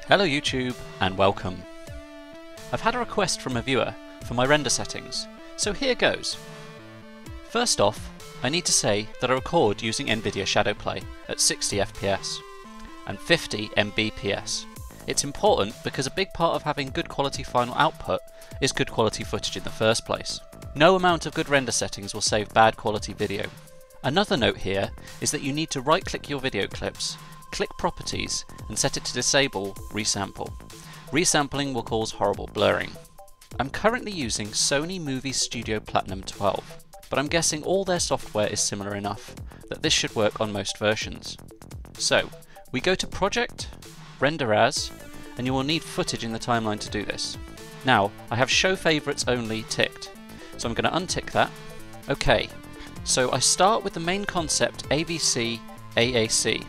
Hello YouTube and welcome. I've had a request from a viewer for my render settings, so here goes. First off, I need to say that I record using NVIDIA Shadowplay at 60 FPS and 50 Mbps. It's important because a big part of having good quality final output is good quality footage in the first place. No amount of good render settings will save bad quality video. Another note here is that you need to right click your video clips, click Properties and set it to disable Resample. Resampling will cause horrible blurring. I'm currently using Sony Movie Studio Platinum 12, but I'm guessing all their software is similar enough that this should work on most versions. So, we go to Project, Render As, and you will need footage in the timeline to do this. Now, I have Show Favorites Only ticked, so I'm going to untick that. Okay, so I start with the main concept ABC AAC.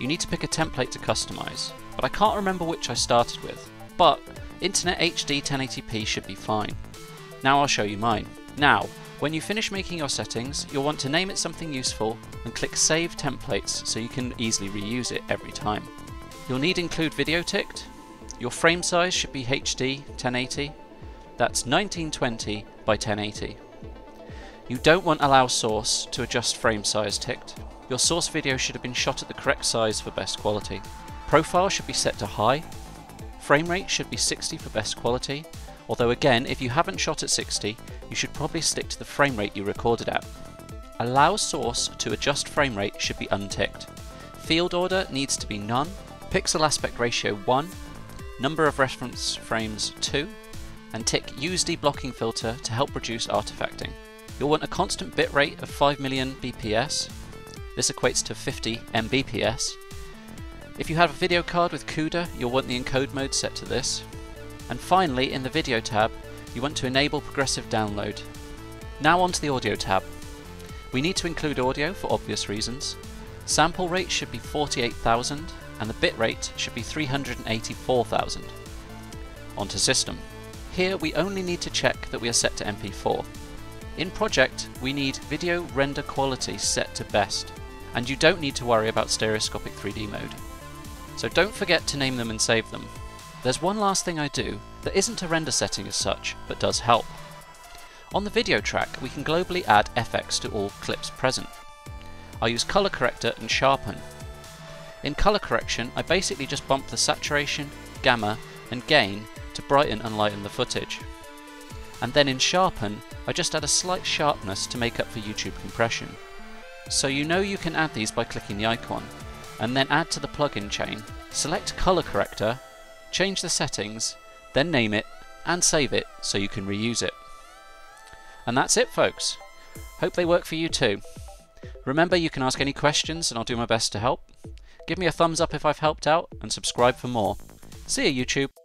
You need to pick a template to customize, but I can't remember which I started with. But Internet HD 1080p should be fine. Now I'll show you mine. Now, when you finish making your settings, you'll want to name it something useful and click Save Templates so you can easily reuse it every time. You'll need Include Video ticked. Your frame size should be HD 1080. That's 1920 by 1080. You don't want Allow Source to adjust frame size ticked. Your source video should have been shot at the correct size for best quality. Profile should be set to high. Frame rate should be 60 for best quality, although again, if you haven't shot at 60, you should probably stick to the frame rate you recorded at. Allow source to adjust frame rate should be unticked. Field order needs to be none. Pixel aspect ratio 1. Number of reference frames 2. And tick Use deblocking filter to help reduce artifacting. You'll want a constant bitrate of 5 million bps. This equates to 50 Mbps. If you have a video card with CUDA, you'll want the encode mode set to this. And finally, in the video tab, you want to enable progressive download. Now onto the audio tab. We need to include audio for obvious reasons. Sample rate should be 48,000 and the bitrate should be 384,000. Onto system. Here we only need to check that we are set to MP4. In Project, we need video render quality set to best, and you don't need to worry about stereoscopic 3D mode. So don't forget to name them and save them. There's one last thing I do that isn't a render setting as such, but does help. On the video track, we can globally add FX to all clips present. I use color corrector and sharpen. In color correction, I basically just bump the saturation, gamma, and gain to brighten and lighten the footage. And then in sharpen, I just add a slight sharpness to make up for YouTube compression. So you know you can add these by clicking the icon, and then add to the plugin chain, select color corrector, change the settings, then name it, and save it so you can reuse it. And that's it folks. Hope they work for you too. Remember, you can ask any questions and I'll do my best to help. Give me a thumbs up if I've helped out, and subscribe for more. See ya YouTube!